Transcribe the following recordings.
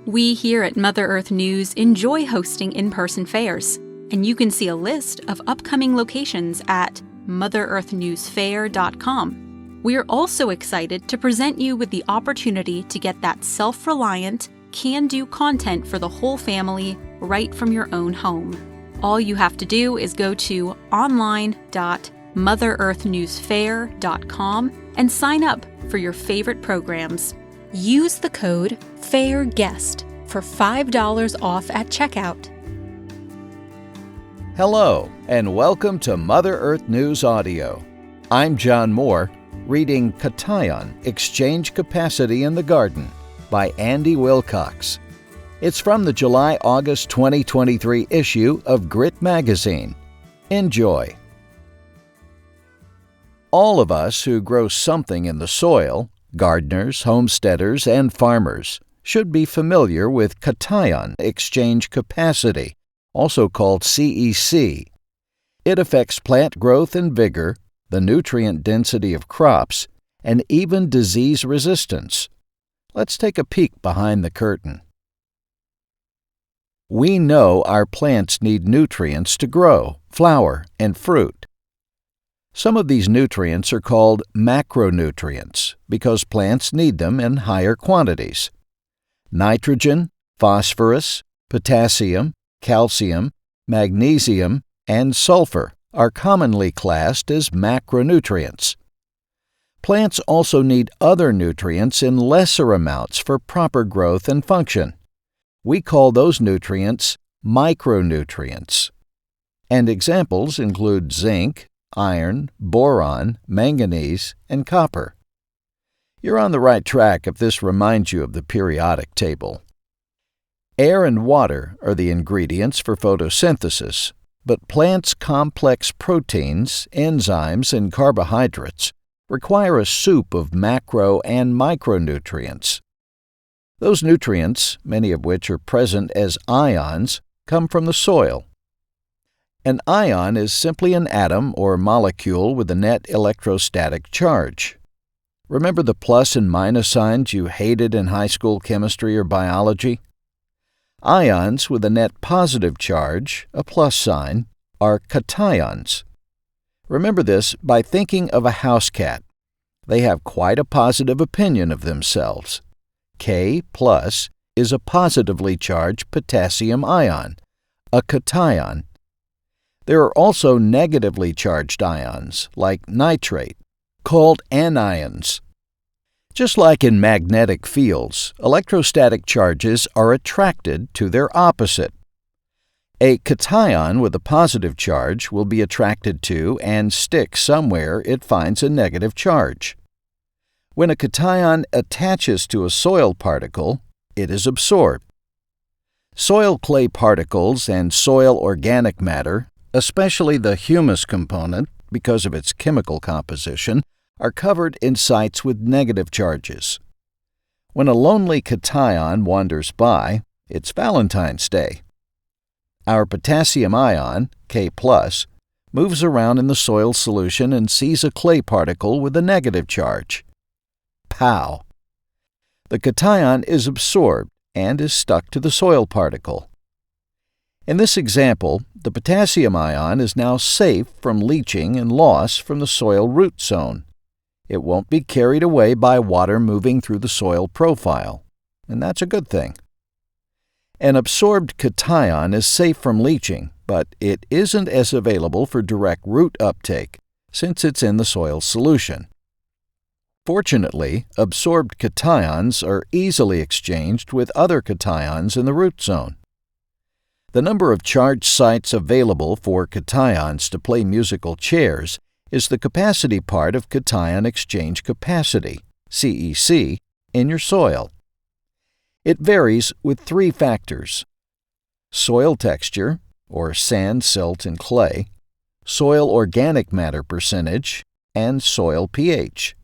We here at Mother Earth News enjoy hosting in-person fairs, and you can see a list of upcoming locations at motherearthnewsfair.com. We are also excited to present you with the opportunity to get that self-reliant, can-do content for the whole family right from your own home. All you have to do is go to online.motherearthnewsfair.com and sign up for your favorite programs. Use the code FAIRGUEST for $5 off at checkout. Hello, and welcome to Mother Earth News Audio. I'm John Moore, reading Cation, Exchange Capacity in the Garden by Andy Wilcox. It's from the July-August 2023 issue of Grit Magazine. Enjoy. All of us who grow something in the soil, gardeners, homesteaders, and farmers, should be familiar with Cation, Exchange Capacity, also called CEC. It affects plant growth and vigor, the nutrient density of crops, and even disease resistance. Let's take a peek behind the curtain. We know our plants need nutrients to grow, flower, and fruit. Some of these nutrients are called macronutrients because plants need them in higher quantities. Nitrogen, phosphorus, potassium, calcium, magnesium, and sulfur are commonly classed as macronutrients. Plants also need other nutrients in lesser amounts for proper growth and function. We call those nutrients micronutrients. And examples include zinc, iron, boron, manganese, and copper. You're on the right track if this reminds you of the periodic table. Air and water are the ingredients for photosynthesis, but plants' complex proteins, enzymes, and carbohydrates require a soup of macro and micronutrients. Those nutrients, many of which are present as ions, come from the soil. An ion is simply an atom or molecule with a net electrostatic charge. Remember the plus and minus signs you hated in high school chemistry or biology? Ions with a net positive charge, a plus sign, are cations. Remember this by thinking of a house cat. They have quite a positive opinion of themselves. K plus is a positively charged potassium ion, a cation. There are also negatively charged ions, like nitrate, called anions. Just like in magnetic fields, electrostatic charges are attracted to their opposite. A cation with a positive charge will be attracted to and stick somewhere it finds a negative charge. When a cation attaches to a soil particle, it is absorbed. Soil clay particles and soil organic matter, especially the humus component, because of its chemical composition, are covered in sites with negative charges. When a lonely cation wanders by, it's Valentine's Day. Our potassium ion, K+, moves around in the soil solution and sees a clay particle with a negative charge. Pow! The cation is absorbed and is stuck to the soil particle. In this example, the potassium ion is now safe from leaching and loss from the soil root zone. It won't be carried away by water moving through the soil profile, and that's a good thing. An absorbed cation is safe from leaching, but it isn't as available for direct root uptake, since it's in the soil solution. Fortunately, absorbed cations are easily exchanged with other cations in the root zone. The number of charged sites available for cations to play musical chairs is the capacity part of cation exchange capacity, CEC, in your soil. It varies with three factors: soil texture, or sand, silt, and clay, soil organic matter percentage, and soil pH.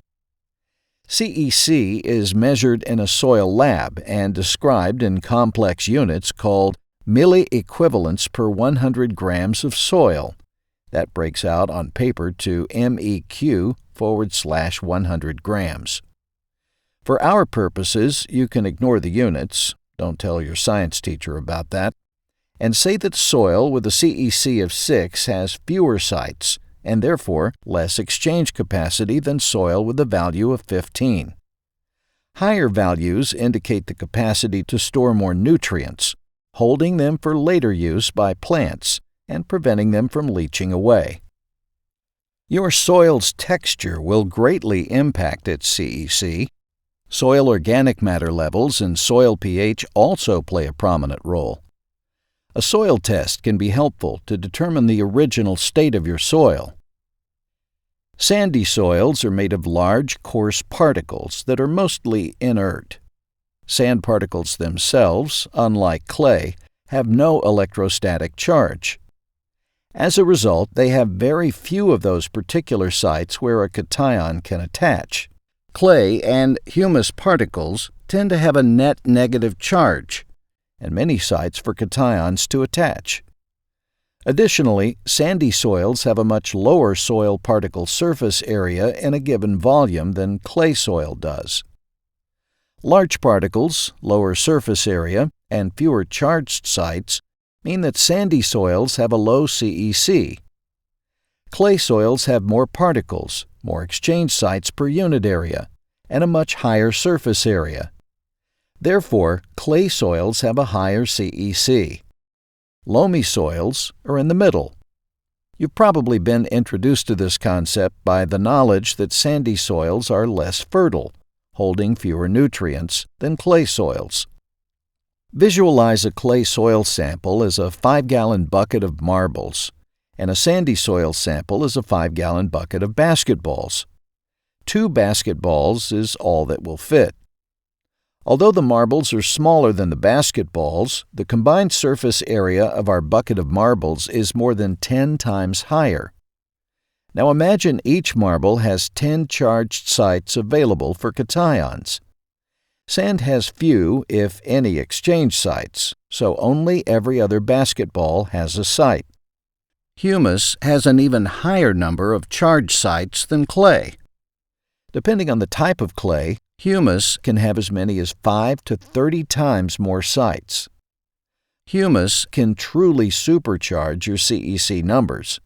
CEC is measured in a soil lab and described in complex units called milliequivalents per 100 grams of soil. That breaks out on paper to MEQ/100 grams. For our purposes, you can ignore the units. don't tell your science teacher about that, and say that soil with a CEC of 6 has fewer sites and therefore less exchange capacity than soil with a value of 15. Higher values indicate the capacity to store more nutrients, holding them for later use by plants and preventing them from leaching away. Your soil's texture will greatly impact its CEC. Soil organic matter levels and soil pH also play a prominent role. A soil test can be helpful to determine the original state of your soil. Sandy soils are made of large, coarse particles that are mostly inert. Sand particles themselves, unlike clay, have no electrostatic charge. As a result, they have very few of those particular sites where a cation can attach. Clay and humus particles tend to have a net negative charge, and many sites for cations to attach. Additionally, sandy soils have a much lower soil particle surface area in a given volume than clay soil does. Large particles, lower surface area, and fewer charged sites mean that sandy soils have a low CEC. Clay soils have more particles, more exchange sites per unit area, and a much higher surface area. Therefore, clay soils have a higher CEC. Loamy soils are in the middle. You've probably been introduced to this concept by the knowledge that sandy soils are less fertile, holding fewer nutrients than clay soils. Visualize a clay soil sample as a 5-gallon bucket of marbles, and a sandy soil sample as a 5-gallon bucket of basketballs. 2 basketballs is all that will fit. Although the marbles are smaller than the basketballs, the combined surface area of our bucket of marbles is more than 10 times higher. Now imagine each marble has 10 charged sites available for cations. Sand has few, if any, exchange sites, so only every other basketball has a site. Humus has an even higher number of charged sites than clay. Depending on the type of clay, humus can have as many as 5 to 30 times more sites. Humus can truly supercharge your CEC numbers.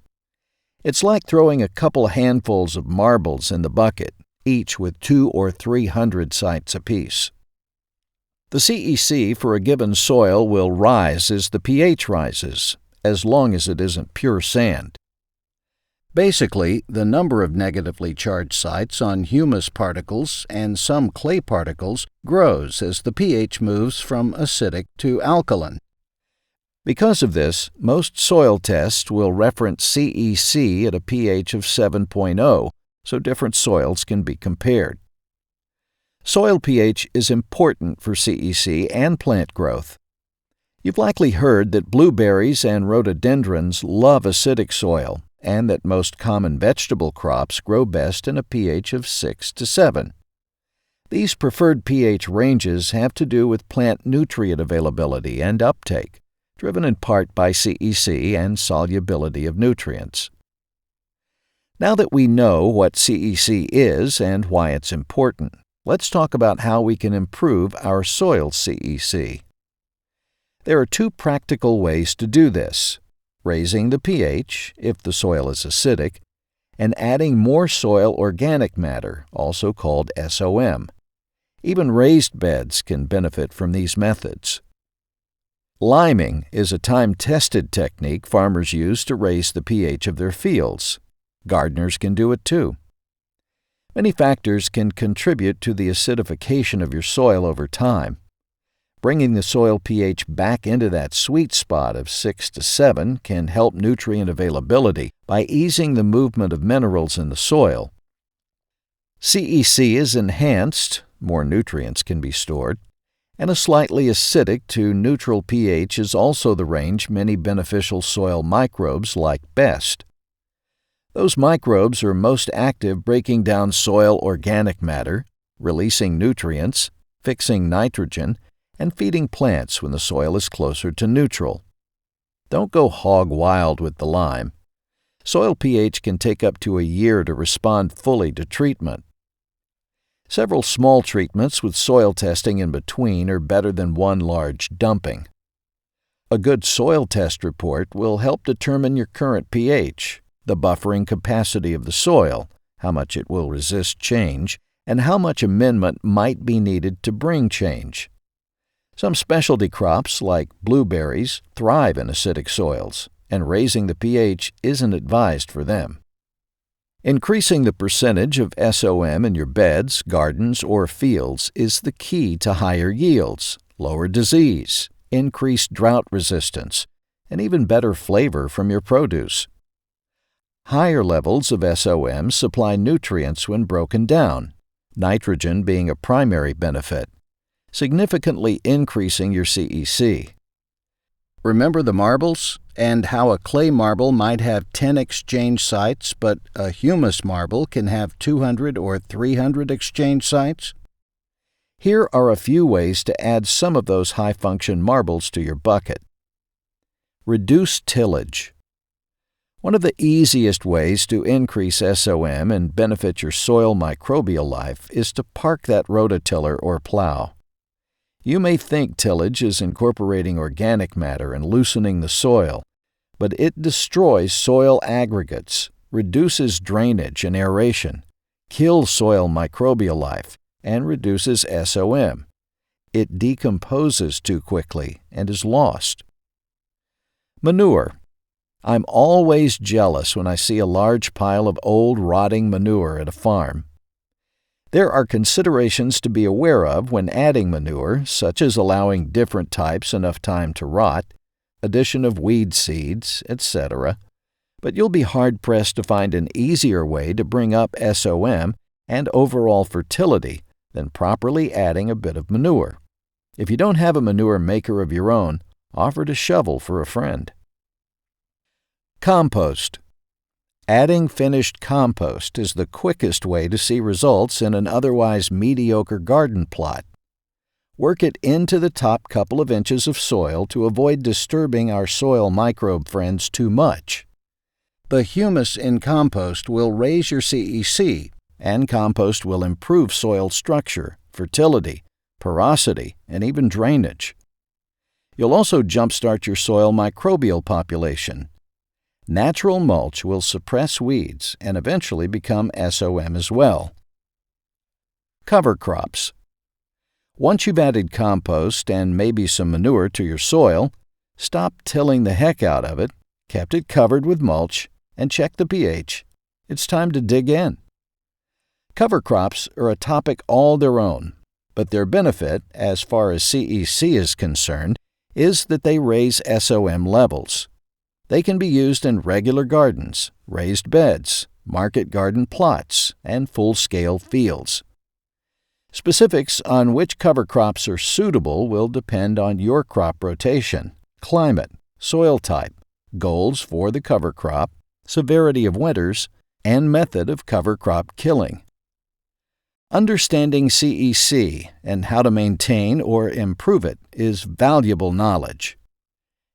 It's like throwing a couple handfuls of marbles in the bucket, each with 200 or 300 sites apiece. The CEC for a given soil will rise as the pH rises, as long as it isn't pure sand. Basically, the number of negatively charged sites on humus particles and some clay particles grows as the pH moves from acidic to alkaline. Because of this, most soil tests will reference CEC at a pH of 7.0, so different soils can be compared. Soil pH is important for CEC and plant growth. You've likely heard that blueberries and rhododendrons love acidic soil, and that most common vegetable crops grow best in a pH of 6 to 7. These preferred pH ranges have to do with plant nutrient availability and uptake, driven in part by CEC and solubility of nutrients. Now that we know what CEC is and why it's important, let's talk about how we can improve our soil CEC. There are 2 practical ways to do this: raising the pH, if the soil is acidic, and adding more soil organic matter, also called SOM. Even raised beds can benefit from these methods. Liming is a time-tested technique farmers use to raise the pH of their fields. Gardeners can do it too. Many factors can contribute to the acidification of your soil over time. Bringing the soil pH back into that sweet spot of 6 to 7 can help nutrient availability by easing the movement of minerals in the soil. CEC is enhanced, more nutrients can be stored, and a slightly acidic to neutral pH is also the range many beneficial soil microbes like best. Those microbes are most active breaking down soil organic matter, releasing nutrients, fixing nitrogen, and feeding plants when the soil is closer to neutral. Don't go hog wild with the lime. Soil pH can take up to a year to respond fully to treatment. Several small treatments with soil testing in between are better than one large dumping. A good soil test report will help determine your current pH, the buffering capacity of the soil, how much it will resist change, and how much amendment might be needed to bring change. Some specialty crops, like blueberries, thrive in acidic soils, and raising the pH isn't advised for them. Increasing the percentage of SOM in your beds, gardens, or fields is the key to higher yields, lower disease, increased drought resistance, and even better flavor from your produce. Higher levels of SOM supply nutrients when broken down, nitrogen being a primary benefit, significantly increasing your CEC. Remember the marbles and how a clay marble might have 10 exchange sites, but a humus marble can have 200 or 300 exchange sites? Here are a few ways to add some of those high-function marbles to your bucket. Reduce tillage. One of the easiest ways to increase SOM and benefit your soil microbial life is to park that rototiller or plow. You may think tillage is incorporating organic matter and loosening the soil, but it destroys soil aggregates, reduces drainage and aeration, kills soil microbial life, and reduces SOM. It decomposes too quickly and is lost. Manure. I'm always jealous when I see a large pile of old rotting manure at a farm. There are considerations to be aware of when adding manure, such as allowing different types enough time to rot, addition of weed seeds, etc., but you'll be hard-pressed to find an easier way to bring up SOM and overall fertility than properly adding a bit of manure. If you don't have a manure maker of your own, offer to shovel for a friend. Compost. Adding finished compost is the quickest way to see results in an otherwise mediocre garden plot. Work it into the top couple of inches of soil to avoid disturbing our soil microbe friends too much. The humus in compost will raise your CEC, and compost will improve soil structure, fertility, porosity, and even drainage. You'll also jumpstart your soil microbial population. Natural mulch will suppress weeds and eventually become SOM as well. Cover crops. Once you've added compost and maybe some manure to your soil, stop tilling the heck out of it, kept it covered with mulch, and check the pH. It's time to dig in. Cover crops are a topic all their own, but their benefit, as far as CEC is concerned, is that they raise SOM levels. They can be used in regular gardens, raised beds, market garden plots, and full-scale fields. Specifics on which cover crops are suitable will depend on your crop rotation, climate, soil type, goals for the cover crop, severity of winters, and method of cover crop killing. Understanding CEC and how to maintain or improve it is valuable knowledge.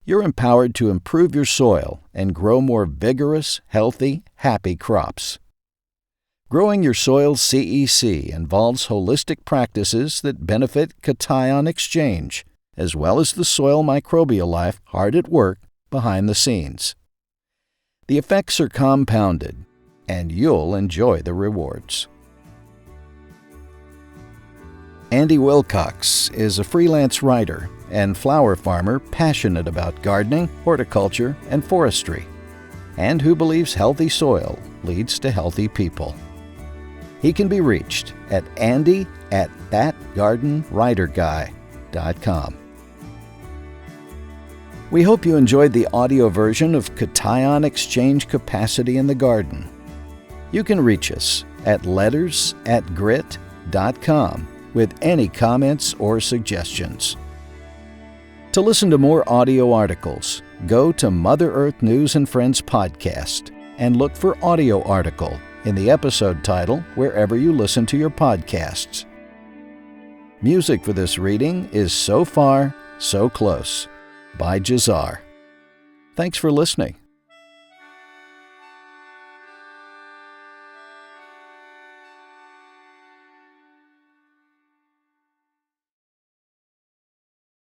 You're empowered to improve your soil and grow more vigorous, healthy, happy crops. Growing your soil's CEC involves holistic practices that benefit cation exchange, as well as the soil microbial life hard at work behind the scenes. The effects are compounded, and you'll enjoy the rewards. Andy Wilcox is a freelance writer and flower farmer passionate about gardening, horticulture, and forestry, and who believes healthy soil leads to healthy people. He can be reached at andy@thatgardenwriterguy.com. We hope you enjoyed the audio version of Cation Exchange Capacity in the Garden. You can reach us at letters@grit.com with any comments or suggestions. To listen to more audio articles, go to Mother Earth News and Friends podcast and look for audio article in the episode title wherever you listen to your podcasts. Music for this reading is So Far, So Close by Jazar. Thanks for listening.